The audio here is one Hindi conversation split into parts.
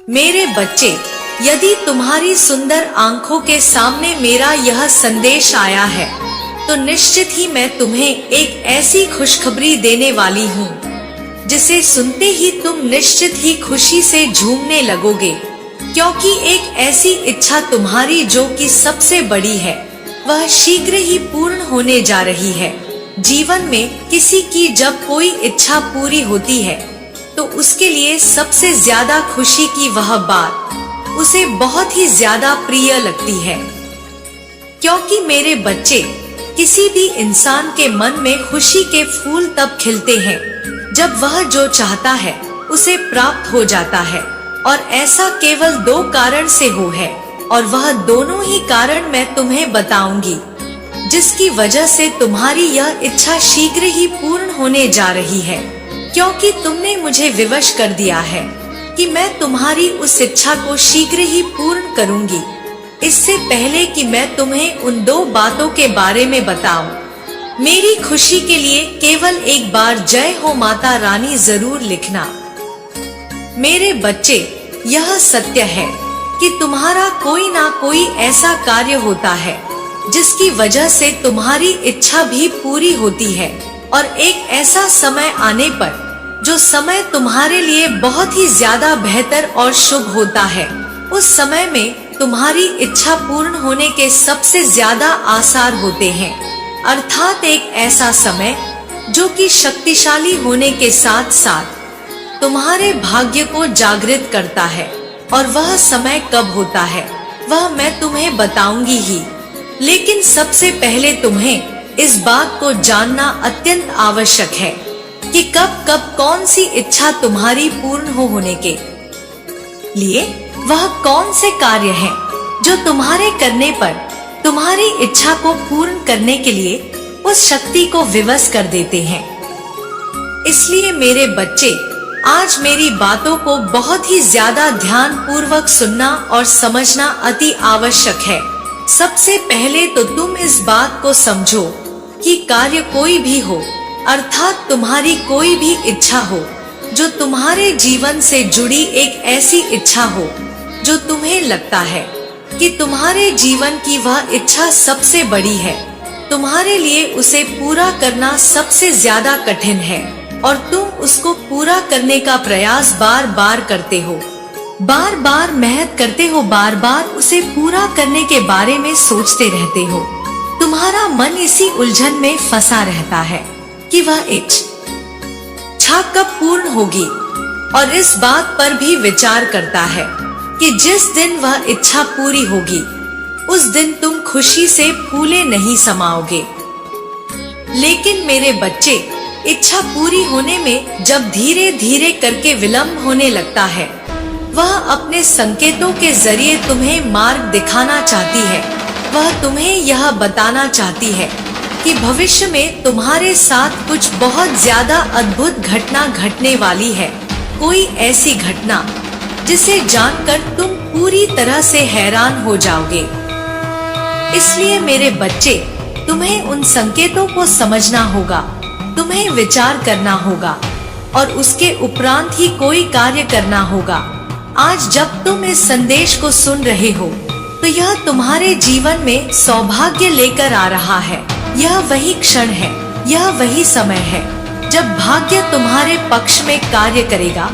मेरे बच्चे, यदि तुम्हारी सुंदर आंखों के सामने मेरा यह संदेश आया है, तो निश्चित ही मैं तुम्हें एक ऐसी खुशखबरी देने वाली हूँ जिसे सुनते ही तुम निश्चित ही खुशी से झूमने लगोगे, क्योंकि एक ऐसी इच्छा तुम्हारी जो कि सबसे बड़ी है, वह शीघ्र ही पूर्ण होने जा रही है। जीवन में किसी की जब कोई इच्छा पूरी होती है तो उसके लिए सबसे ज्यादा खुशी की वह बात उसे बहुत ही ज्यादा प्रिय लगती है। क्योंकि मेरे बच्चे, किसी भी इंसान के मन में खुशी के फूल तब खिलते हैं जब वह जो चाहता है उसे प्राप्त हो जाता है, और ऐसा केवल दो कारण से हो है, और वह दोनों ही कारण मैं तुम्हें बताऊंगी, जिसकी वजह से तुम्हारी यह इच्छा शीघ्र ही पूर्ण होने जा रही है। क्योंकि तुमने मुझे विवश कर दिया है कि मैं तुम्हारी उस इच्छा को शीघ्र ही पूर्ण करूंगी। इससे पहले कि मैं तुम्हें उन दो बातों के बारे में बताऊं, मेरी खुशी के लिए केवल एक बार जय हो माता रानी जरूर लिखना। मेरे बच्चे, यह सत्य है कि तुम्हारा कोई ना कोई ऐसा कार्य होता है जिसकी वजह से तुम्हारी इच्छा भी पूरी होती है, और एक ऐसा समय आने पर जो समय तुम्हारे लिए बहुत ही ज्यादा बेहतर और शुभ होता है, उस समय में तुम्हारी इच्छा पूर्ण होने के सबसे ज्यादा आसार होते हैं। अर्थात एक ऐसा समय जो कि शक्तिशाली होने के साथ साथ तुम्हारे भाग्य को जागृत करता है। और वह समय कब होता है वह मैं तुम्हें बताऊंगी ही, लेकिन सबसे पहले तुम्हें इस बात को जानना अत्यंत आवश्यक है कि कब कब कौन सी इच्छा तुम्हारी पूर्ण होने के लिए वह कौन से कार्य हैं जो तुम्हारे करने पर तुम्हारी इच्छा को पूर्ण करने के लिए उस शक्ति को विवश कर देते हैं। इसलिए मेरे बच्चे, आज मेरी बातों को बहुत ही ज्यादा ध्यान पूर्वक सुनना और समझना अति आवश्यक है। सबसे पहले तो तुम इस बात को समझो कि कार्य कोई भी हो, अर्थात तुम्हारी कोई भी इच्छा हो जो तुम्हारे जीवन से जुड़ी एक ऐसी इच्छा हो जो तुम्हें लगता है कि तुम्हारे जीवन की वह इच्छा सबसे बड़ी है, तुम्हारे लिए उसे पूरा करना सबसे ज्यादा कठिन है, और तुम उसको पूरा करने का प्रयास बार बार करते हो, बार बार मेहनत करते हो, बार बार उसे पूरा करने के बारे में सोचते रहते हो। तुम्हारा मन इसी उलझन में फंसा रहता है कि वह इच्छा कब पूर्ण होगी, और इस बात पर भी विचार करता है कि जिस दिन वह इच्छा पूरी होगी उस दिन तुम खुशी से फूले नहीं समाओगे। लेकिन मेरे बच्चे, इच्छा पूरी होने में जब धीरे धीरे करके विलंब होने लगता है, वह अपने संकेतों के जरिए तुम्हें मार्ग दिखाना चाहती है। वह तुम्हें यह बताना चाहती है कि भविष्य में तुम्हारे साथ कुछ बहुत ज्यादा अद्भुत घटना घटने वाली है, कोई ऐसी घटना जिसे जानकर तुम पूरी तरह से हैरान हो जाओगे। इसलिए मेरे बच्चे, तुम्हें उन संकेतों को समझना होगा, तुम्हें विचार करना होगा, और उसके उपरांत ही कोई कार्य करना होगा। आज जब तुम इस संदेश को सुन रहे हो तो यह तुम्हारे जीवन में सौभाग्य लेकर आ रहा है। यह वही क्षण है, यह वही समय है जब भाग्य तुम्हारे पक्ष में कार्य करेगा,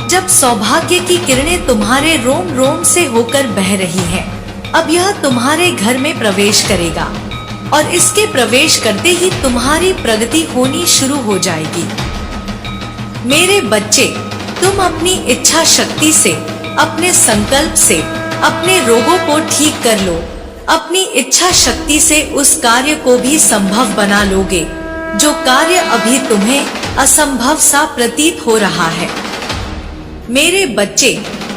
जब सौभाग्य की किरणें तुम्हारे रोम रोम से होकर बह रही हैं। अब यह तुम्हारे घर में प्रवेश करेगा, और इसके प्रवेश करते ही तुम्हारी प्रगति होनी शुरू हो जाएगी। मेरे बच्चे, तुम अपनी इच्छा शक्ति से, अपने संकल्प से अपने रोगों को ठीक कर लो। अपनी इच्छा शक्ति से उस कार्य को भी संभव बना लोगे जो कार्य अभी तुम्हें असंभव सा प्रतीत हो रहा है। मेरे बच्चे,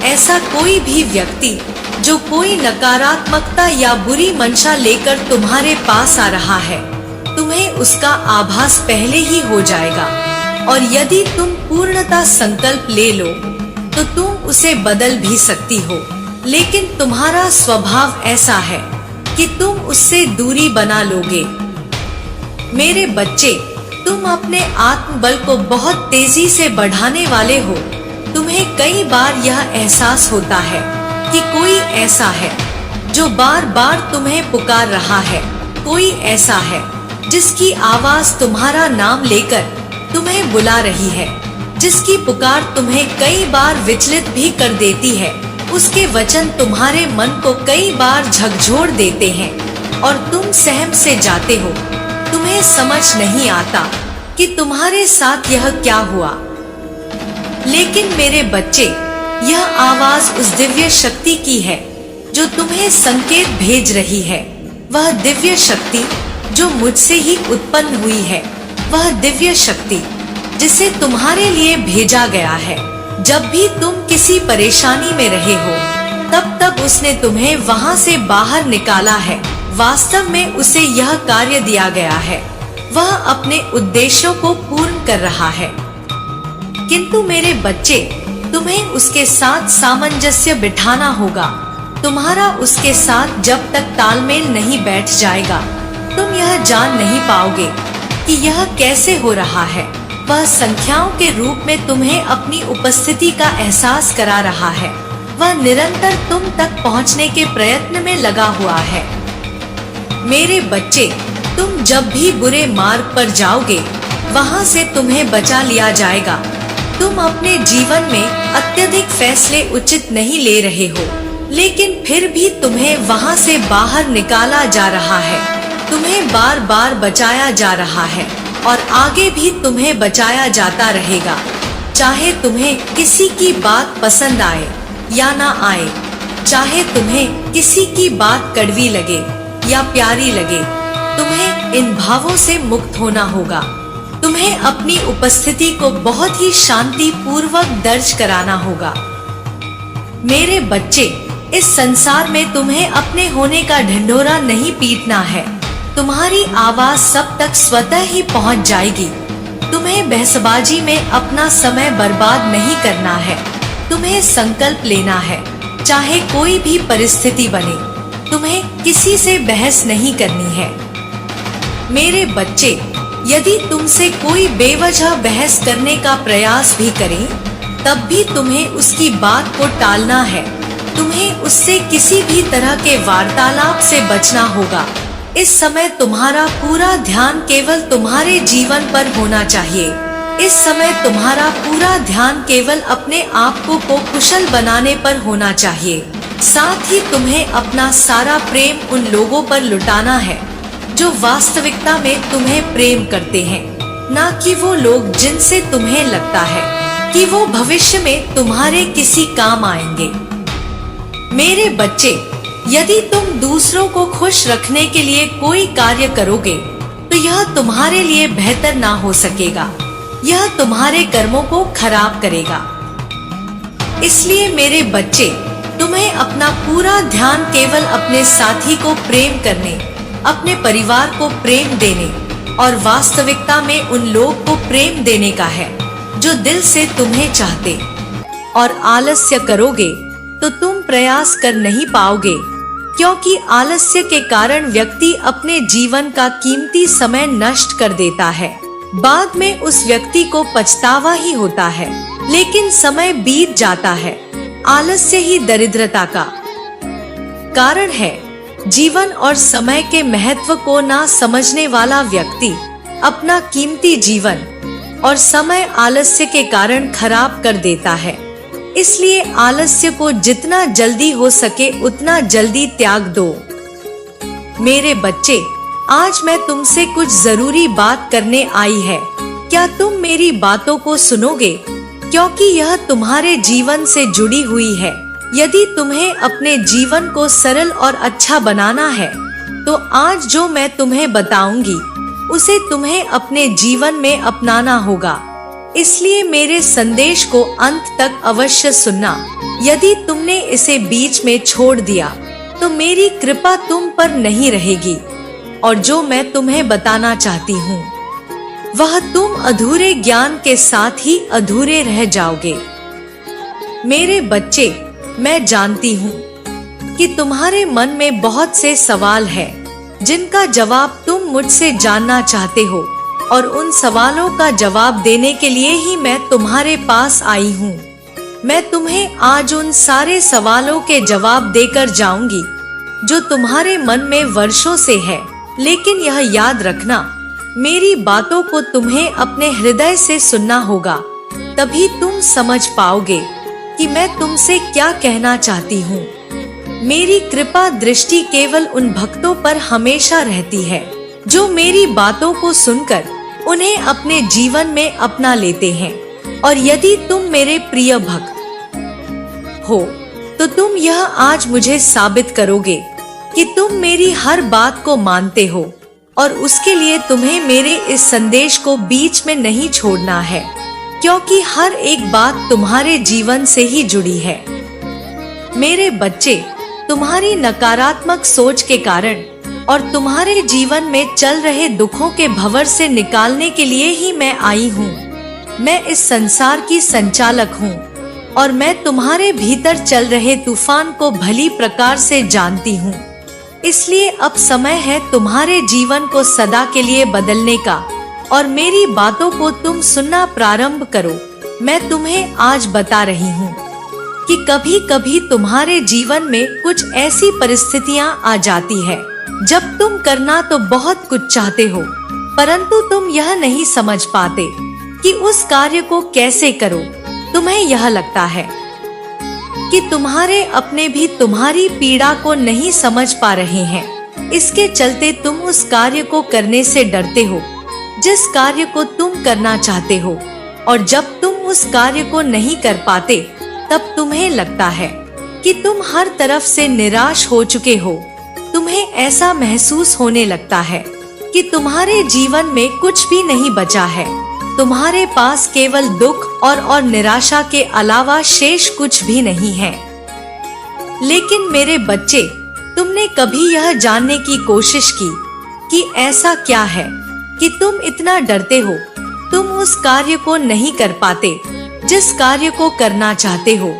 ऐसा कोई भी व्यक्ति जो कोई नकारात्मकता या बुरी मंशा लेकर तुम्हारे पास आ रहा है, तुम्हें उसका आभास पहले ही हो जाएगा, और यदि तुम पूर्णतः संकल्प ले लो तो तुम उसे बदल भी सकती हो। लेकिन तुम्हारा स्वभाव ऐसा है कि तुम उससे दूरी बना लोगे। मेरे बच्चे, तुम अपने आत्मबल को बहुत तेजी से बढ़ाने वाले हो, तुम्हें कई बार यह एहसास होता है कि कोई ऐसा है जो बार बार तुम्हें पुकार रहा है। कोई ऐसा है जिसकी आवाज तुम्हारा नाम लेकर तुम्हें बुला रही है, जिसकी पुकार तुम्हें कई बार विचलित भी कर देती है। उसके वचन तुम्हारे मन को कई बार झकझोर देते हैं और तुम सहम से जाते हो। तुम्हें समझ नहीं आता कि तुम्हारे साथ यह क्या हुआ। लेकिन मेरे बच्चे, यह आवाज उस दिव्य शक्ति की है जो तुम्हें संकेत भेज रही है। वह दिव्य शक्ति जो मुझसे ही उत्पन्न हुई है, वह दिव्य शक्ति जिसे तुम्हारे लिए भेजा गया है। जब भी तुम किसी परेशानी में रहे हो, तब तब उसने तुम्हें वहां से बाहर निकाला है। वास्तव में उसे यह कार्य दिया गया है, वह अपने उद्देश्यों को पूर्ण कर रहा है। किंतु मेरे बच्चे, तुम्हें उसके साथ सामंजस्य बिठाना होगा। तुम्हारा उसके साथ जब तक तालमेल नहीं बैठ जाएगा, तुम यह जान नहीं पाओगे कि यह कैसे हो रहा है। वह संख्याओं के रूप में तुम्हें अपनी उपस्थिति का एहसास करा रहा है। वह निरंतर तुम तक पहुंचने के प्रयत्न में लगा हुआ है। मेरे बच्चे, तुम जब भी बुरे मार्ग पर जाओगे, वहां से तुम्हें बचा लिया जाएगा। तुम अपने जीवन में अत्यधिक फैसले उचित नहीं ले रहे हो, लेकिन फिर भी तुम्हें वहां से बाहर निकाला जा रहा है। तुम्हें बार बार बचाया जा रहा है और आगे भी तुम्हें बचाया जाता रहेगा। चाहे तुम्हें किसी की बात पसंद आए या ना आए, चाहे तुम्हें किसी की बात कड़वी लगे या प्यारी लगे, तुम्हें इन भावों से मुक्त होना होगा। तुम्हें अपनी उपस्थिति को बहुत ही शांति पूर्वक दर्ज कराना होगा। मेरे बच्चे, इस संसार में तुम्हें अपने होने का ढिंढोरा नहीं पीटना है। तुम्हारी आवाज सब तक स्वतः ही पहुंच जाएगी। तुम्हें बहसबाजी में अपना समय बर्बाद नहीं करना है। तुम्हें संकल्प लेना है, चाहे कोई भी परिस्थिति बने। तुम्हें किसी से बहस नहीं करनी है। मेरे बच्चे, यदि तुमसे कोई बेवजह बहस करने का प्रयास भी करे, तब भी तुम्हें उसकी बात को टालना है। तुम्हें उससे किसी भी तरह के वार्तालाप से बचना होगा। इस समय तुम्हारा पूरा ध्यान केवल तुम्हारे जीवन पर होना चाहिए। इस समय तुम्हारा पूरा ध्यान केवल अपने आप को कुशल बनाने पर होना चाहिए। साथ ही तुम्हें अपना सारा प्रेम उन लोगों पर लुटाना है जो वास्तविकता में तुम्हें प्रेम करते हैं, ना कि वो लोग जिनसे तुम्हें लगता है कि वो भविष्य में तुम्हारे किसी काम आएंगे। मेरे बच्चे, यदि तुम दूसरों को खुश रखने के लिए कोई कार्य करोगे, तो यह तुम्हारे लिए बेहतर ना हो सकेगा। यह तुम्हारे कर्मों को खराब करेगा। इसलिए मेरे बच्चे, तुम्हें अपना पूरा ध्यान केवल अपने साथी को प्रेम करने, अपने परिवार को प्रेम देने और वास्तविकता में उन लोग को प्रेम देने का है जो दिल से तुम्हें चाहते। और आलस्य करोगे तो तुम प्रयास कर नहीं पाओगे, क्योंकि आलस्य के कारण व्यक्ति अपने जीवन का कीमती समय नष्ट कर देता है। बाद में उस व्यक्ति को पछतावा ही होता है, लेकिन समय बीत जाता है। आलस्य ही दरिद्रता का कारण है। जीवन और समय के महत्व को ना समझने वाला व्यक्ति अपना कीमती जीवन और समय आलस्य के कारण खराब कर देता है। इसलिए आलस्य को जितना जल्दी हो सके उतना जल्दी त्याग दो। मेरे बच्चे, आज मैं तुमसे कुछ जरूरी बात करने आई है। क्या तुम मेरी बातों को सुनोगे? क्योंकि यह तुम्हारे जीवन से जुड़ी हुई है। यदि तुम्हें अपने जीवन को सरल और अच्छा बनाना है, तो आज जो मैं तुम्हें बताऊंगी, उसे तुम्हें अपने जीवन में अपनाना होगा। इसलिए मेरे संदेश को अंत तक अवश्य सुनना। यदि तुमने इसे बीच में छोड़ दिया, तो मेरी कृपा तुम पर नहीं रहेगी और जो मैं तुम्हें बताना चाहती हूँ, वह तुम अधूरे ज्ञान के साथ ही अधूरे रह जाओगे। मेरे बच्चे, मैं जानती हूँ कि तुम्हारे मन में बहुत से सवाल हैं, जिनका जवाब तुम मुझसे जानना चाहते हो, और उन सवालों का जवाब देने के लिए ही मैं तुम्हारे पास आई हूँ। मैं तुम्हें आज उन सारे सवालों के जवाब देकर जाऊंगी जो तुम्हारे मन में वर्षों से है। लेकिन यह याद रखना, मेरी बातों को तुम्हें अपने हृदय से सुनना होगा, तभी तुम समझ पाओगे कि मैं तुमसे क्या कहना चाहती हूँ। मेरी कृपा दृष्टि केवल उन भक्तों पर हमेशा रहती है जो मेरी बातों को सुनकर उन्हें अपने जीवन में अपना लेते हैं। और यदि तुम मेरे प्रिय भक्त हो तो तुम यह आज मुझे साबित करोगे कि तुम मेरी हर बात को मानते हो, और उसके लिए तुम्हें मेरे इस संदेश को बीच में नहीं छोड़ना है, क्योंकि हर एक बात तुम्हारे जीवन से ही जुड़ी है। मेरे बच्चे, तुम्हारी नकारात्मक सोच के कारण और तुम्हारे जीवन में चल रहे दुखों के भंवर से निकालने के लिए ही मैं आई हूँ। मैं इस संसार की संचालक हूँ और मैं तुम्हारे भीतर चल रहे तूफान को भली प्रकार से जानती हूँ। इसलिए अब समय है तुम्हारे जीवन को सदा के लिए बदलने का, और मेरी बातों को तुम सुनना प्रारंभ करो। मैं तुम्हें आज बता रही हूँ कि कभी कभी तुम्हारे जीवन में कुछ ऐसी परिस्थितियाँ आ जाती है जब तुम करना तो बहुत कुछ चाहते हो, परंतु तुम यह नहीं समझ पाते कि उस कार्य को कैसे करो। तुम्हें यह लगता है कि तुम्हारे अपने भी तुम्हारी पीड़ा को नहीं समझ पा रहे हैं। इसके चलते तुम उस कार्य को करने से डरते हो जिस कार्य को तुम करना चाहते हो, और जब तुम उस कार्य को नहीं कर पाते तब तुम्हें लगता है कि तुम हर तरफ से निराश हो चुके हो। तुम्हें ऐसा महसूस होने लगता है कि तुम्हारे जीवन में कुछ भी नहीं बचा है। तुम्हारे पास केवल दुख और निराशा के अलावा शेष कुछ भी नहीं है। लेकिन मेरे बच्चे, तुमने कभी यह जानने की कोशिश की कि ऐसा क्या है कि तुम इतना डरते हो? तुम उस कार्य को नहीं कर पाते जिस कार्य को करना चाहते हो।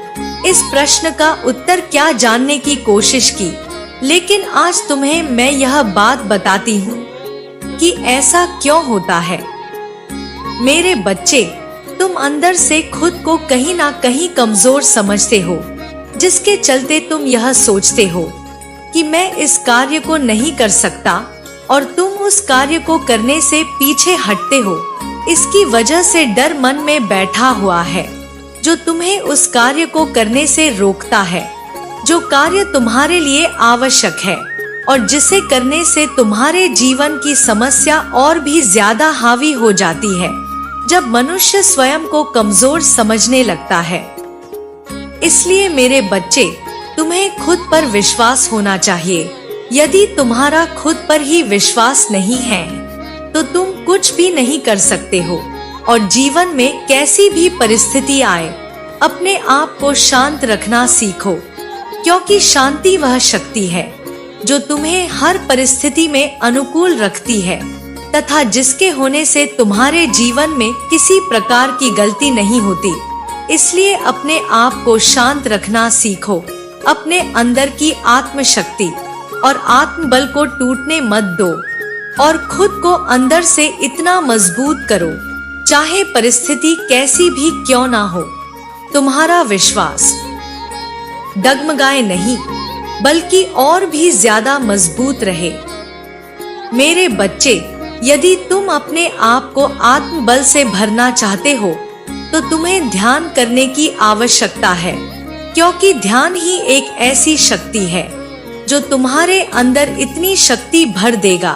इस प्रश्न का उत्तर क्या जानने की कोशिश की, लेकिन आज तुम्हें मैं यह बात बताती हूँ कि ऐसा क्यों होता है। मेरे बच्चे, तुम अंदर से खुद को कहीं ना कहीं कमजोर समझते हो, जिसके चलते तुम यह सोचते हो कि मैं इस कार्य को नहीं कर सकता, और तुम उस कार्य को करने से पीछे हटते हो। इसकी वजह से डर मन में बैठा हुआ है जो तुम्हें उस कार्य को करने से रोकता है, जो कार्य तुम्हारे लिए आवश्यक है और जिसे करने से तुम्हारे जीवन की समस्या और भी ज्यादा हावी हो जाती है जब मनुष्य स्वयं को कमजोर समझने लगता है। इसलिए मेरे बच्चे, तुम्हें खुद पर विश्वास होना चाहिए। यदि तुम्हारा खुद पर ही विश्वास नहीं है तो तुम कुछ भी नहीं कर सकते हो, और जीवन में कैसी भी परिस्थिति आए अपने आप को शांत रखना सीखो, क्योंकि शांति वह शक्ति है जो तुम्हें हर परिस्थिति में अनुकूल रखती है तथा जिसके होने से तुम्हारे जीवन में किसी प्रकार की गलती नहीं होती। इसलिए अपने आप को शांत रखना सीखो। अपने अंदर की आत्मशक्ति और आत्मबल को टूटने मत दो, और खुद को अंदर से इतना मजबूत करो, चाहे परिस्थिति कैसी भी क्यों ना हो। तुम्हारा विश्वास डगमगाए नहीं, बल्कि और भी ज्यादा मजबूत रहे। मेरे बच्चे, यदि तुम अपने आप को आत्मबल से भरना चाहते हो तो तुम्हें ध्यान करने की आवश्यकता है, क्योंकि ध्यान ही एक ऐसी शक्ति है जो तुम्हारे अंदर इतनी शक्ति भर देगा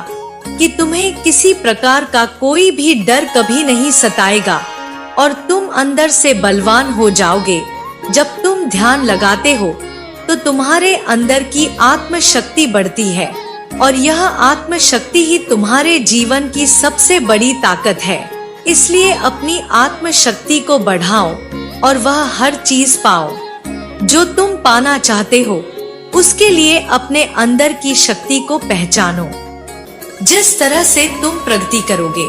कि तुम्हें किसी प्रकार का कोई भी डर कभी नहीं सताएगा, और तुम अंदर से बलवान हो जाओगे। जब तुम ध्यान लगाते हो तो तुम्हारे अंदर की आत्मशक्ति बढ़ती है, और यह आत्मशक्ति ही तुम्हारे जीवन की सबसे बड़ी ताकत है। इसलिए अपनी आत्मशक्ति को बढ़ाओ और वह हर चीज पाओ जो तुम पाना चाहते हो। उसके लिए अपने अंदर की शक्ति को पहचानो। जिस तरह से तुम प्रगति करोगे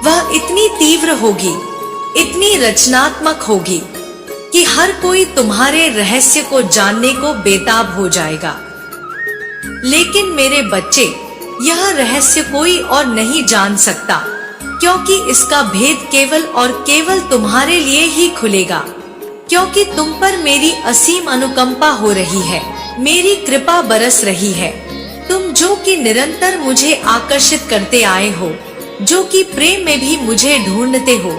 वह इतनी तीव्र होगी, इतनी रचनात्मक होगी कि हर कोई तुम्हारे रहस्य को जानने को बेताब हो जाएगा। लेकिन मेरे बच्चे, यह रहस्य कोई और नहीं जान सकता, क्योंकि इसका भेद केवल और केवल तुम्हारे लिए ही खुलेगा। क्योंकि तुम पर मेरी असीम अनुकंपा हो रही है, मेरी कृपा बरस रही है। तुम जो कि निरंतर मुझे आकर्षित करते आए हो, जो कि प्रेम में भी मुझे ढूंढते हो,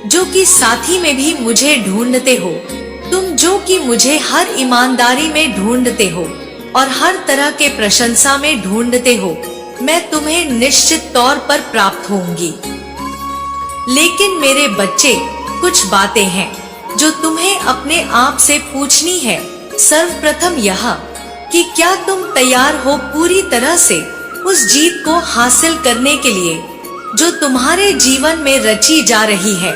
जो कि साथी में भी मुझे ढूंढते हो, तुम जो कि मुझे हर ईमानदारी में ढूंढते हो और हर तरह के प्रशंसा में ढूंढते हो, मैं तुम्हें निश्चित तौर पर प्राप्त होंगी। लेकिन मेरे बच्चे, कुछ बातें हैं जो तुम्हें अपने आप से पूछनी है। सर्वप्रथम यह कि क्या तुम तैयार हो पूरी तरह से उस जीत को हासिल करने के लिए जो तुम्हारे जीवन में रची जा रही है?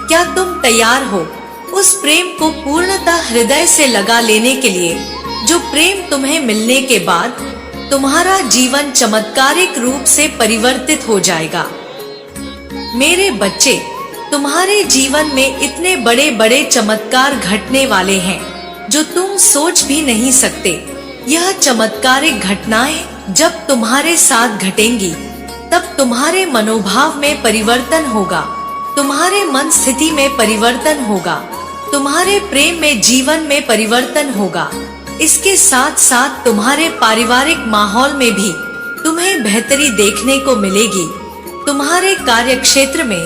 क्या तुम तैयार हो उस प्रेम को पूर्णतः हृदय से लगा लेने के लिए, जो प्रेम तुम्हें मिलने के बाद तुम्हारा जीवन चमत्कारिक रूप से परिवर्तित हो जाएगा? मेरे बच्चे, तुम्हारे जीवन में इतने बड़े बड़े चमत्कार घटने वाले हैं जो तुम सोच भी नहीं सकते। यह चमत्कारिक घटनाएं जब तुम्हारे साथ घटेंगी, तब तुम्हारे मनोभाव में परिवर्तन होगा, तुम्हारे मन स्थिति में परिवर्तन होगा, तुम्हारे प्रेम में जीवन में परिवर्तन होगा। इसके साथ साथ तुम्हारे पारिवारिक माहौल में भी तुम्हें बेहतरी देखने को मिलेगी। तुम्हारे कार्य क्षेत्र में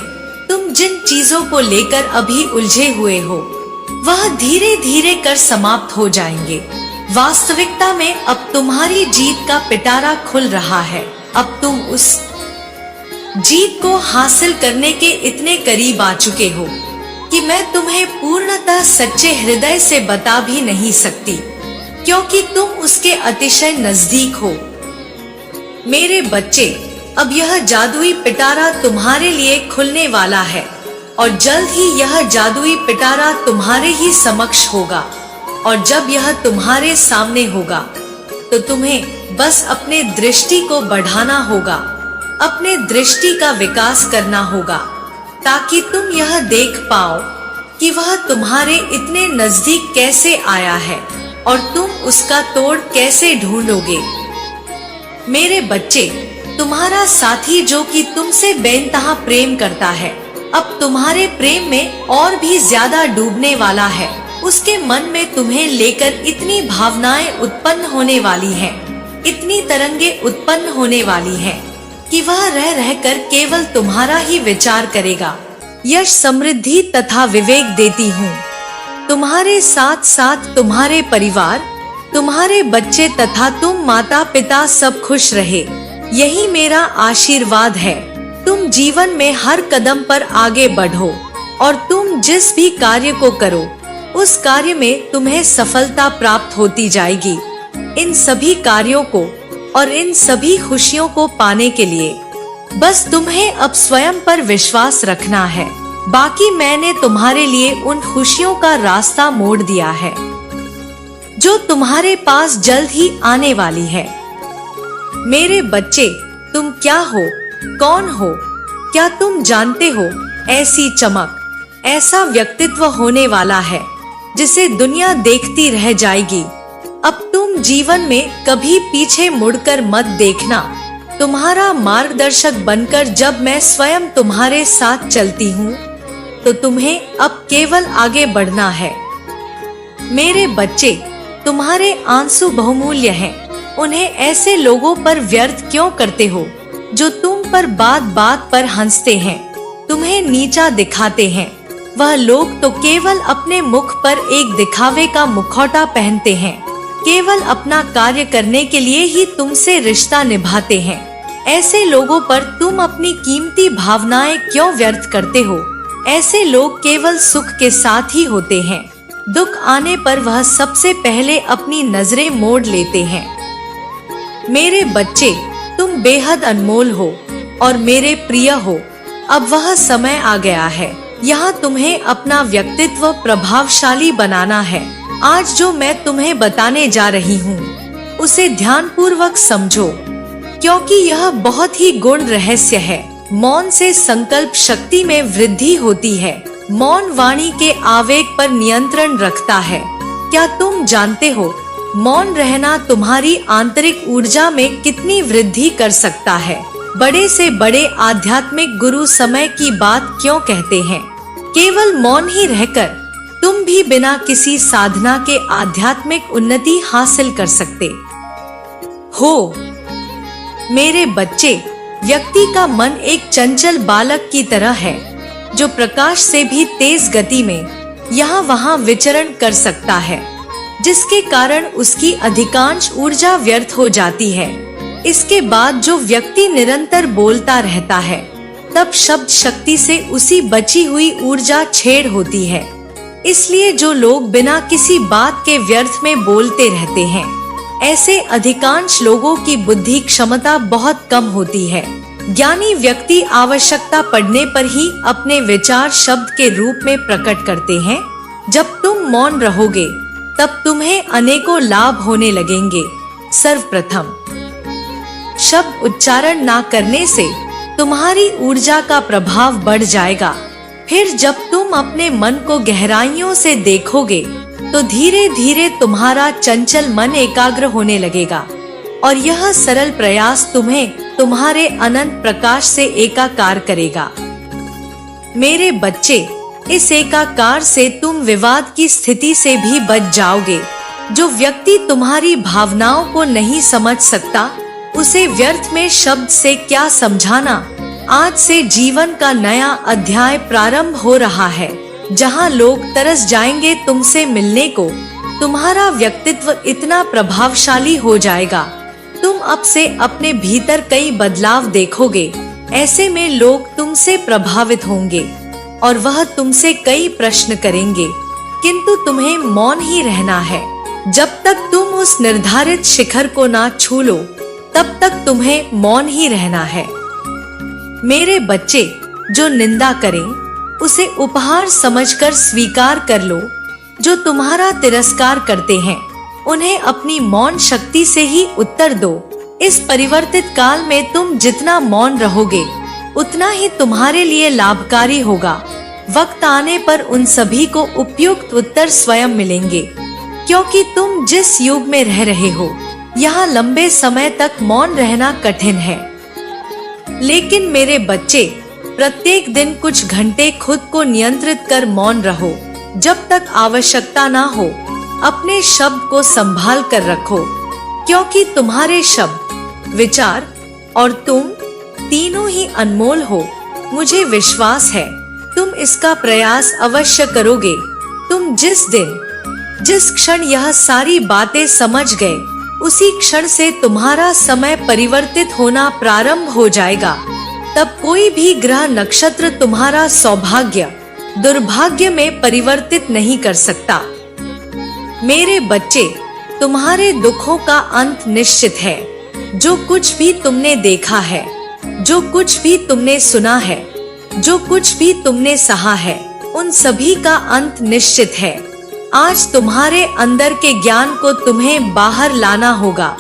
तुम जिन चीजों को लेकर अभी उलझे हुए हो, वह धीरे धीरे कर समाप्त हो जाएंगे। वास्तविकता में अब तुम्हारी जीत का पिटारा खुल रहा है। अब तुम उस जीत को हासिल करने के इतने करीब आ चुके हो कि मैं तुम्हें पूर्णतः सच्चे हृदय से बता भी नहीं सकती, क्योंकि तुम उसके अतिशय नजदीक हो। मेरे बच्चे, अब यह जादुई पिटारा तुम्हारे लिए खुलने वाला है और जल्द ही यह जादुई पिटारा तुम्हारे ही समक्ष होगा। और जब यह तुम्हारे सामने होगा तो तुम्हें बस अपने दृष्टि को बढ़ाना होगा, अपने दृष्टि का विकास करना होगा, ताकि तुम यह देख पाओ कि वह तुम्हारे इतने नजदीक कैसे आया है और तुम उसका तोड़ कैसे ढूंढोगे। मेरे बच्चे, तुम्हारा साथी जो कि तुमसे बेइंतहा प्रेम करता है, अब तुम्हारे प्रेम में और भी ज्यादा डूबने वाला है। उसके मन में तुम्हें लेकर इतनी भावनाएं उत्पन्न होने वाली हैं, इतनी तरंगें उत्पन्न होने वाली हैं कि वह रह रहकर केवल तुम्हारा ही विचार करेगा। यश, समृद्धि तथा विवेक देती हूँ। तुम्हारे साथ साथ तुम्हारे परिवार, तुम्हारे बच्चे तथा तुम माता पिता सब खुश रहे, यही मेरा आशीर्वाद है। तुम जीवन में हर कदम पर आगे बढ़ो और तुम जिस भी कार्य को करो, उस कार्य में तुम्हें सफलता प्राप्त होती जाएगी। इन सभी कार्यों को और इन सभी खुशियों को पाने के लिए बस तुम्हें अब स्वयं पर विश्वास रखना है। बाकी मैंने तुम्हारे लिए उन खुशियों का रास्ता मोड़ दिया है जो तुम्हारे पास जल्द ही आने वाली है। मेरे बच्चे, तुम क्या हो, कौन हो, क्या तुम जानते हो? ऐसी चमक, ऐसा व्यक्तित्व होने वाला है जिसे दुनिया देखती रह जाएगी। अब तुम जीवन में कभी पीछे मुड़कर मत देखना। तुम्हारा मार्गदर्शक बनकर जब मैं स्वयं तुम्हारे साथ चलती हूँ, तो तुम्हें अब केवल आगे बढ़ना है। मेरे बच्चे, तुम्हारे आंसू बहुमूल्य हैं। उन्हें ऐसे लोगों पर व्यर्थ क्यों करते हो जो तुम पर बात बात पर हंसते हैं, तुम्हें नीचा दिखाते हैं? वह लोग तो केवल अपने मुख पर एक दिखावे का मुखौटा पहनते हैं, केवल अपना कार्य करने के लिए ही तुमसे रिश्ता निभाते हैं। ऐसे लोगों पर तुम अपनी कीमती भावनाएं क्यों व्यर्थ करते हो? ऐसे लोग केवल सुख के साथ ही होते हैं। दुख आने पर वह सबसे पहले अपनी नजरें मोड़ लेते हैं। मेरे बच्चे, तुम बेहद अनमोल हो और मेरे प्रिय हो। अब वह समय आ गया है, यहाँ तुम्हें अपना व्यक्तित्व प्रभावशाली बनाना है। आज जो मैं तुम्हें बताने जा रही हूँ, उसे ध्यानपूर्वक समझो, क्योंकि यह बहुत ही गूढ़ रहस्य है। मौन से संकल्प शक्ति में वृद्धि होती है। मौन वाणी के आवेग पर नियंत्रण रखता है। क्या तुम जानते हो, मौन रहना तुम्हारी आंतरिक ऊर्जा में कितनी वृद्धि कर सकता है? बड़े से बड़े आध्यात्मिक गुरु समय की बात क्यों कहते हैं? केवल मौन ही रहकर तुम भी बिना किसी साधना के आध्यात्मिक उन्नति हासिल कर सकते हो। मेरे बच्चे, व्यक्ति का मन एक चंचल बालक की तरह है, जो प्रकाश से भी तेज गति में यहाँ वहाँ विचरण कर सकता है, जिसके कारण उसकी अधिकांश ऊर्जा व्यर्थ हो जाती है। इसके बाद जो व्यक्ति निरंतर बोलता रहता है, तब शब्द शक्ति से उसी बची हुई ऊर्जा छेड़ होती है। इसलिए जो लोग बिना किसी बात के व्यर्थ में बोलते रहते हैं, ऐसे अधिकांश लोगों की बुद्धि क्षमता बहुत कम होती है। ज्ञानी व्यक्ति आवश्यकता पड़ने पर ही अपने विचार शब्द के रूप में प्रकट करते हैं। जब तुम मौन रहोगे, तब तुम्हें अनेकों लाभ होने लगेंगे। सर्वप्रथम, शब्द उच्चारण ना करने से तुम्हारी ऊर्जा का प्रभाव बढ़ जाएगा। फिर जब तुम अपने मन को गहराइयों से देखोगे, तो धीरे धीरे तुम्हारा चंचल मन एकाग्र होने लगेगा और यह सरल प्रयास तुम्हें तुम्हारे अनंत प्रकाश से एकाकार करेगा। मेरे बच्चे, इस एकाकार से तुम विवाद की स्थिति से भी बच जाओगे। जो व्यक्ति तुम्हारी भावनाओं को नहीं समझ सकता, उसे व्यर्थ में शब्द से क्या समझाना। आज से जीवन का नया अध्याय प्रारंभ हो रहा है, जहां लोग तरस जाएंगे तुमसे मिलने को। तुम्हारा व्यक्तित्व इतना प्रभावशाली हो जाएगा, तुम अब से अपने भीतर कई बदलाव देखोगे। ऐसे में लोग तुमसे प्रभावित होंगे और वह तुमसे कई प्रश्न करेंगे, किंतु तुम्हें मौन ही रहना है। जब तक तुम उस निर्धारित शिखर को ना छू लो, तब तक तुम्हें मौन ही रहना है। मेरे बच्चे, जो निंदा करें, उसे उपहार समझकर स्वीकार कर लो। जो तुम्हारा तिरस्कार करते हैं, उन्हें अपनी मौन शक्ति से ही उत्तर दो। इस परिवर्तित काल में तुम जितना मौन रहोगे, उतना ही तुम्हारे लिए लाभकारी होगा। वक्त आने पर उन सभी को उपयुक्त उत्तर स्वयं मिलेंगे, क्योंकि तुम जिस युग में रह रहे हो, यहाँ लंबे समय तक मौन रहना कठिन है। लेकिन मेरे बच्चे, प्रत्येक दिन कुछ घंटे खुद को नियंत्रित कर मौन रहो। जब तक आवश्यकता ना हो, अपने शब्द को संभाल कर रखो, क्योंकि तुम्हारे शब्द, विचार और तुम तीनों ही अनमोल हो। मुझे विश्वास है तुम इसका प्रयास अवश्य करोगे। तुम जिस दिन, जिस क्षण यह सारी बातें समझ गए, उसी क्षण से तुम्हारा समय परिवर्तित होना प्रारंभ हो जाएगा। तब कोई भी ग्रह नक्षत्र तुम्हारा सौभाग्य दुर्भाग्य में परिवर्तित नहीं कर सकता। मेरे बच्चे, तुम्हारे दुखों का अंत निश्चित है। जो कुछ भी तुमने देखा है, जो कुछ भी तुमने सुना है, जो कुछ भी तुमने सहा है, उन सभी का अंत निश्चित है। आज तुम्हारे अंदर के ज्ञान को तुम्हें बाहर लाना होगा।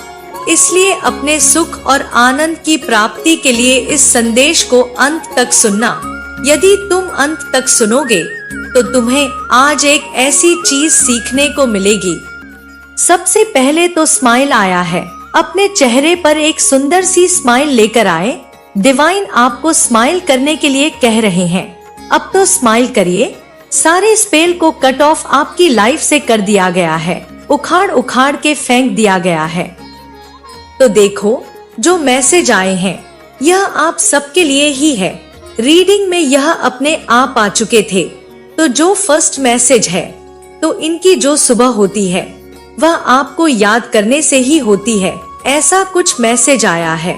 इसलिए अपने सुख और आनंद की प्राप्ति के लिए इस संदेश को अंत तक सुनना। यदि तुम अंत तक सुनोगे, तो तुम्हें आज एक ऐसी चीज सीखने को मिलेगी। सबसे पहले तो स्माइल आया है। अपने चेहरे पर एक सुंदर सी स्माइल लेकर आए। डिवाइन आपको स्माइल करने के लिए कह रहे हैं। अब तो स्माइल करिए। सारे स्पेल को कट ऑफ आपकी लाइफ से कर दिया गया है, उखाड़ उखाड़ के फेंक दिया गया है। तो देखो, जो मैसेज आए हैं, यह आप सबके लिए ही है। रीडिंग में यह अपने आप आ चुके थे। तो जो फर्स्ट मैसेज है, तो इनकी जो सुबह होती है, वह आपको याद करने से ही होती है। ऐसा कुछ मैसेज आया है।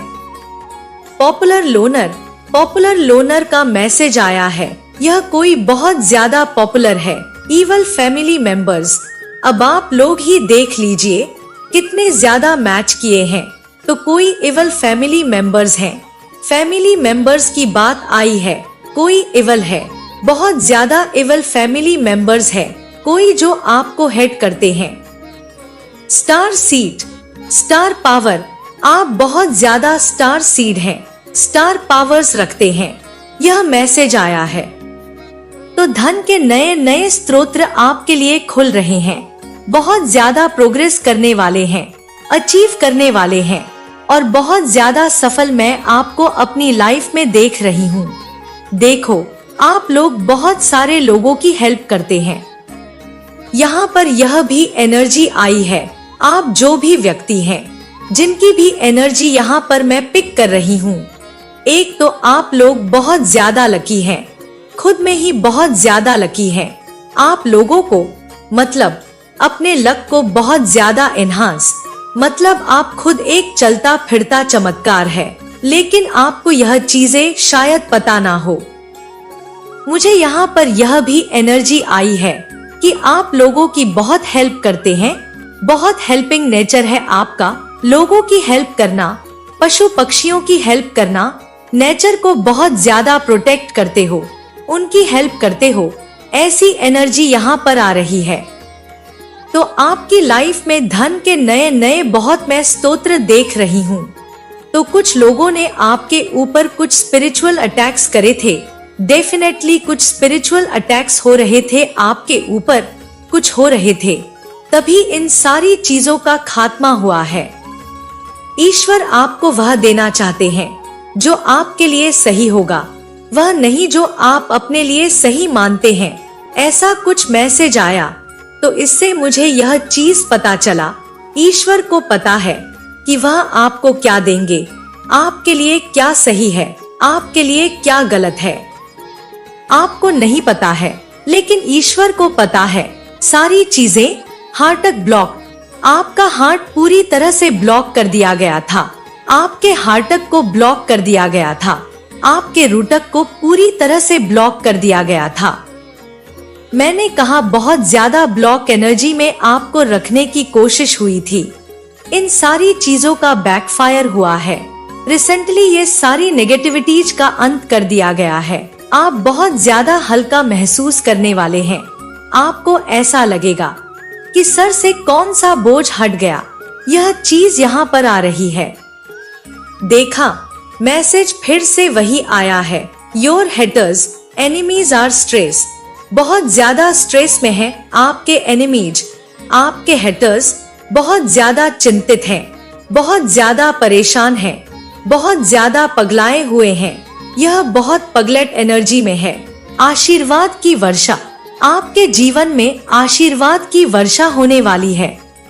पॉपुलर लोनर का मैसेज आया है। यह कोई बहुत ज्यादा पॉपुलर है। इवल फैमिली मेंबर्स, अब आप लोग ही देख लीजिए कितने ज्यादा मैच किए हैं। तो कोई इवल फैमिली मेंबर्स हैं। फैमिली मेंबर्स की बात आई है। कोई इवल है, बहुत ज्यादा इवल फैमिली मेंबर्स है। कोई जो आपको हेट करते हैं। स्टार सीड, स्टार पावर, आप बहुत ज्यादा स्टार सीड हैं, स्टार पावर्स रखते हैं। यह मैसेज आया है। तो धन के नए नए स्रोत आपके लिए खुल रहे हैं। बहुत ज्यादा प्रोग्रेस करने वाले हैं, अचीव करने वाले हैं और बहुत ज्यादा सफल मैं आपको अपनी लाइफ में देख रही हूँ। देखो, आप लोग बहुत सारे लोगों की हेल्प करते हैं। यहाँ पर यह भी एनर्जी आई है, आप जो भी व्यक्ति हैं, जिनकी भी एनर्जी यहाँ पर मैं पिक कर रही हूँ, एक तो आप लोग बहुत ज्यादा लकी हैं, खुद में ही बहुत ज्यादा लकी हैं। आप लोगों को मतलब अपने लक को बहुत ज्यादा एनहांस, मतलब आप खुद एक चलता फिरता चमत्कार है, लेकिन आपको यह चीजें शायद पता ना हो। मुझे यहाँ पर यह भी एनर्जी आई है कि आप लोगों की बहुत हेल्प करते हैं, बहुत हेल्पिंग नेचर है आपका, लोगों की हेल्प करना, पशु पक्षियों की हेल्प करना, नेचर को बहुत ज्यादा प्रोटेक्ट करते हो, उनकी हेल्प करते हो, ऐसी एनर्जी यहाँ पर आ रही है। तो आपकी लाइफ में धन के नए नए बहुत मैं स्तोत्र देख रही हूँ। तो कुछ लोगों ने आपके ऊपर कुछ स्पिरिचुअल अटैक्स करे थे, डेफिनेटली कुछ स्पिरिचुअल अटैक्स हो रहे थे आपके ऊपर, कुछ हो रहे थे, तभी इन सारी चीजों का खात्मा हुआ है। ईश्वर आपको वह देना चाहते हैं जो आपके लिए सही होगा, वह नहीं जो आप अपने लिए सही मानते हैं। ऐसा कुछ मैसेज आया तो इससे मुझे यह चीज पता चला, ईश्वर को पता है कि वह आपको क्या देंगे, आपके लिए क्या सही है, आपके लिए क्या गलत है। आपको नहीं पता है, लेकिन ईश्वर को पता है सारी चीजें। हार्ट ब्लॉक, आपका हार्ट पूरी तरह से ब्लॉक कर दिया गया था, आपके हार्टक को ब्लॉक कर दिया गया था, आपके रूटक को पूरी तरह से ब्लॉक कर दिया गया था। मैंने कहा बहुत ज्यादा ब्लॉक एनर्जी में आपको रखने की कोशिश हुई थी, इन सारी चीजों का बैकफायर हुआ है। रिसेंटली ये सारी नेगेटिविटीज का अंत कर दिया गया है। आप बहुत ज्यादा हल्का महसूस करने वाले हैं, आपको ऐसा लगेगा कि सर से कौन सा बोझ हट गया। यह चीज यहाँ पर आ रही है। देखा, मैसेज फिर से वही आया है, your haters enemies are stress. बहुत ज्यादा स्ट्रेस में है आपके एनिमीज, आपके हेटर्स बहुत ज्यादा चिंतित हैं, बहुत ज्यादा परेशान हैं, बहुत ज्यादा पगलाए हुए हैं। यह बहुत पगलेट एनर्जी में है। आशीर्वाद की वर्षा, आपके जीवन में आशीर्वाद की वर्षा होने वाली है।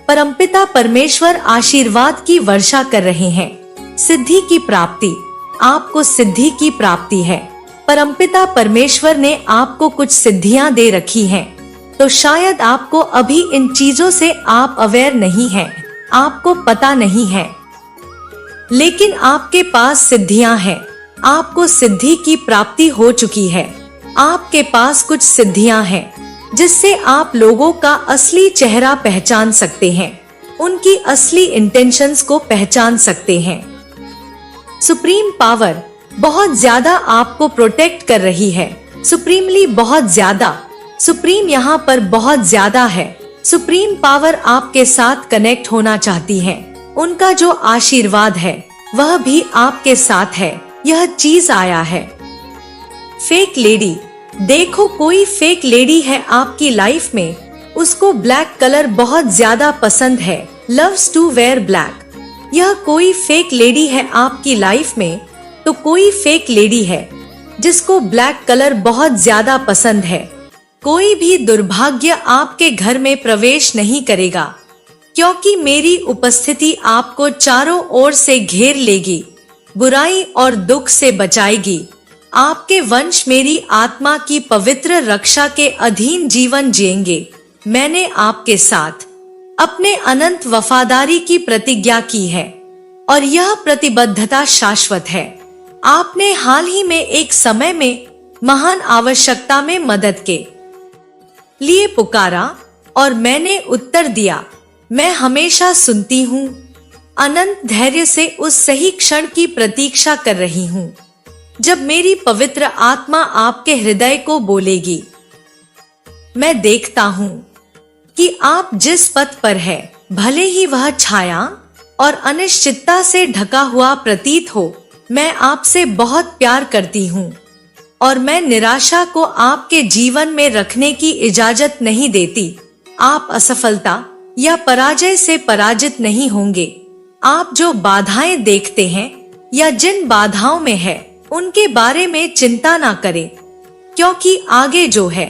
परमपिता परमेश्वर आशीर्वाद की वर्षा कर रहे हैं। सिद्धि की प्राप्ति, आपको सिद्धि की प्राप्ति है। परमपिता परमेश्वर ने आपको कुछ सिद्धियां दे रखी हैं, तो शायद आपको अभी इन चीजों से आप अवेयर नहीं हैं, आपको पता नहीं है, लेकिन आपके पास सिद्धियां हैं। आपको सिद्धि की प्राप्ति हो चुकी है। आपके पास कुछ सिद्धियां हैं जिससे आप लोगों का असली चेहरा पहचान सकते हैं, उनकी असली इंटेंशंस को पहचान सकते हैं। सुप्रीम पावर बहुत ज्यादा आपको प्रोटेक्ट कर रही है, सुप्रीमली बहुत ज्यादा। सुप्रीम यहाँ पर बहुत ज्यादा है। सुप्रीम पावर आपके साथ कनेक्ट होना चाहती है, उनका जो आशीर्वाद है वह भी आपके साथ है। यह चीज आया है। फेक लेडी, देखो कोई फेक लेडी है आपकी लाइफ में, उसको ब्लैक कलर बहुत ज्यादा पसंद है, लव्स टू वेयर ब्लैक। यह कोई फेक लेडी है आपकी लाइफ में, तो कोई फेक लेडी है जिसको ब्लैक कलर बहुत ज्यादा पसंद है। कोई भी दुर्भाग्य आपके घर में प्रवेश नहीं करेगा, क्योंकि मेरी उपस्थिति आपको चारों ओर से घेर लेगी, बुराई और दुख से बचाएगी। आपके वंश मेरी आत्मा की पवित्र रक्षा के अधीन जीवन जिएंगे। मैंने आपके साथ अपने अनंत वफादारी की प्रतिज्ञा की है और यह प्रतिबद्धता शाश्वत है। आपने हाल ही में एक समय में महान आवश्यकता में मदद के लिए पुकारा और मैंने उत्तर दिया। मैं हमेशा सुनती हूँ, अनंत धैर्य से उस सही क्षण की प्रतीक्षा कर रही हूँ जब मेरी पवित्र आत्मा आपके हृदय को बोलेगी। मैं देखता हूँ कि आप जिस पथ पर है, भले ही वह छाया और अनिश्चितता से ढका हुआ प्रतीत हो, मैं आपसे बहुत प्यार करती हूँ और मैं निराशा को आपके जीवन में रखने की इजाजत नहीं देती। आप असफलता या पराजय से पराजित नहीं होंगे। आप जो बाधाएं देखते हैं या जिन बाधाओं में है, उनके बारे में चिंता ना करें, क्योंकि आगे जो है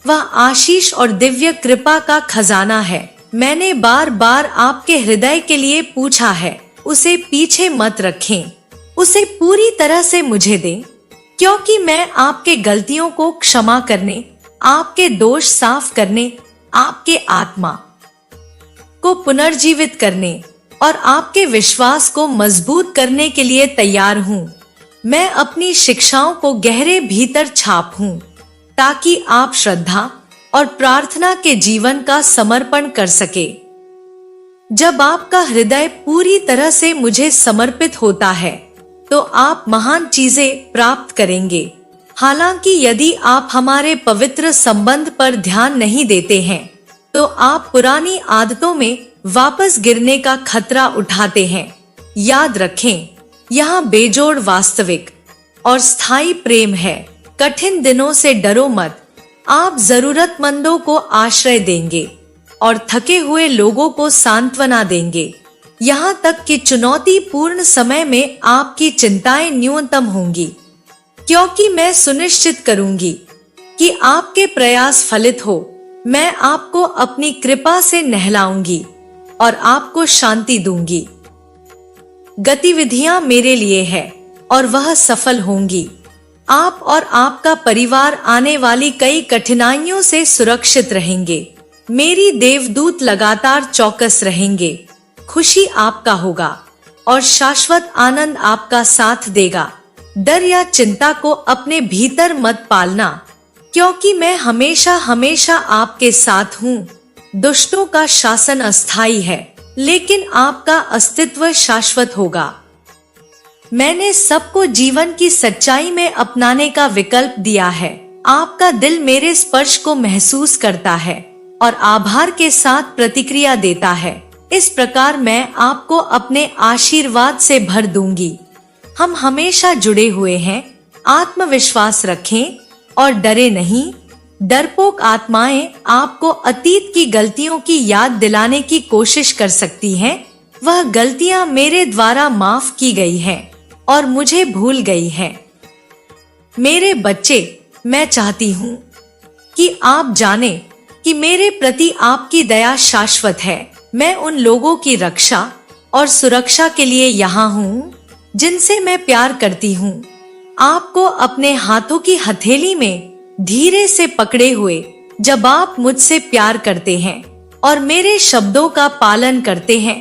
वह आशीष और दिव्य कृपा का खजाना है। मैंने बार बार आपके हृदय के लिए पूछा है, उसे पीछे मत रखें, उसे पूरी तरह से मुझे दें, क्योंकि मैं आपके गलतियों को क्षमा करने, आपके दोष साफ करने, आपके आत्मा को पुनर्जीवित करने और आपके विश्वास को मजबूत करने के लिए तैयार हूँ। मैं अपनी शिक्षाओं को गहरे भीतर छापूं, ताकि आप श्रद्धा और प्रार्थना के जीवन का समर्पण कर सके। जब आपका हृदय पूरी तरह से मुझे समर्पित होता है, तो आप महान चीजें प्राप्त करेंगे। हालांकि यदि आप हमारे पवित्र संबंध पर ध्यान नहीं देते हैं, तो आप पुरानी आदतों में वापस गिरने का खतरा उठाते हैं। याद रखें, यहाँ बेजोड़ वास्तविक और स्थायी प्रेम है। कठिन दिनों से डरो मत, आप जरूरतमंदों को आश्रय देंगे और थके हुए लोगों को सांत्वना देंगे। यहाँ तक कि चुनौतीपूर्ण समय में आपकी चिंताएं न्यूनतम होंगी, क्योंकि मैं सुनिश्चित करूंगी कि आपके प्रयास फलित हो। मैं आपको अपनी कृपा से नहलाऊंगी और आपको शांति दूंगी। गतिविधियां मेरे लिए है और वह सफल होंगी। आप और आपका परिवार आने वाली कई कठिनाइयों से सुरक्षित रहेंगे। मेरी देवदूत लगातार चौकस रहेंगे। खुशी आपका होगा और शाश्वत आनंद आपका साथ देगा। डर या चिंता को अपने भीतर मत पालना, क्योंकि मैं हमेशा हमेशा आपके साथ हूँ। दुष्टों का शासन अस्थायी है, लेकिन आपका अस्तित्व शाश्वत होगा। मैंने सबको जीवन की सच्चाई में अपनाने का विकल्प दिया है। आपका दिल मेरे स्पर्श को महसूस करता है और आभार के साथ प्रतिक्रिया देता है। इस प्रकार मैं आपको अपने आशीर्वाद से भर दूंगी। हम हमेशा जुड़े हुए हैं। आत्मविश्वास रखें और डरे नहीं। डरपोक आत्माएं आपको अतीत की गलतियों की याद दिलाने की कोशिश कर सकती हैं। वह गलतियां मेरे द्वारा माफ की गई हैं और मुझे भूल गई हैं। मेरे बच्चे, मैं चाहती हूँ कि आप जाने कि मेरे प्रति आपकी दया शाश्वत है। मैं उन लोगों की रक्षा और सुरक्षा के लिए यहाँ हूँ जिनसे मैं प्यार करती हूँ। आपको अपने हाथों की हथेली में धीरे से पकड़े हुए, जब आप मुझसे प्यार करते हैं और मेरे शब्दों का पालन करते हैं,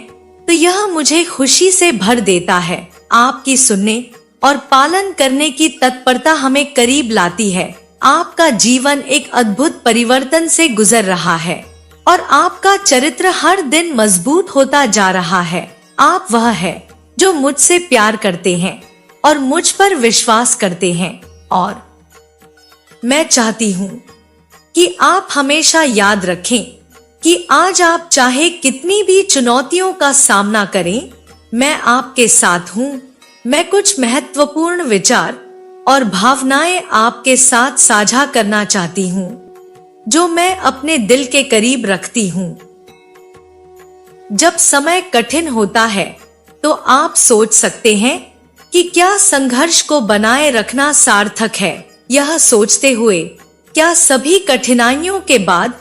तो यह मुझे खुशी से भर देता है। आपकी सुनने और पालन करने की तत्परता हमें करीब लाती है। आपका जीवन एक अद्भुत परिवर्तन से गुजर रहा है और आपका चरित्र हर दिन मजबूत होता जा रहा है। आप वह है जो मुझसे प्यार करते हैं और मुझ पर विश्वास करते हैं, और मैं चाहती हूँ कि आप हमेशा याद रखें कि आज आप चाहे कितनी भी चुनौतियों का सामना करें, मैं आपके साथ हूँ। मैं कुछ महत्वपूर्ण विचार और भावनाएं आपके साथ साझा करना चाहती हूँ, जो मैं अपने दिल के करीब रखती हूँ। जब समय कठिन होता है, तो आप सोच सकते हैं कि क्या संघर्ष को बनाए रखना सार्थक है। यह सोचते हुए, क्या सभी कठिनाइयों के बाद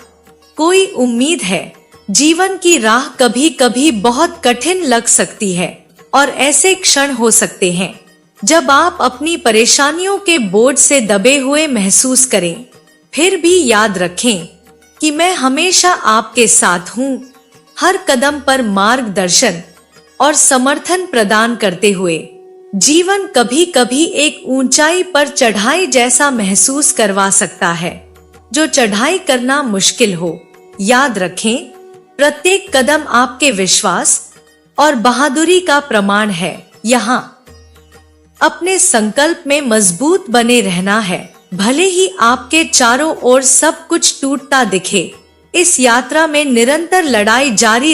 कोई उम्मीद है? जीवन की राह कभी कभी बहुत कठिन लग सकती है और ऐसे क्षण हो सकते हैं जब आप अपनी परेशानियों के बोझ से दबे हुए महसूस करें। फिर भी याद रखें कि मैं हमेशा आपके साथ हूँ, हर कदम पर मार्गदर्शन और समर्थन प्रदान करते हुए। जीवन कभी कभी एक ऊंचाई पर चढ़ाई जैसा महसूस करवा सकता है, जो चढ़ाई करना मुश्किल हो। याद रखें, प्रत्येक कदम आपके विश्वास और बहादुरी का प्रमाण है। यहाँ अपने संकल्प में मजबूत बने रहना है, भले ही आपके चारों ओर सब कुछ टूटता दिखे। इस यात्रा में निरंतर लड़ाई जारी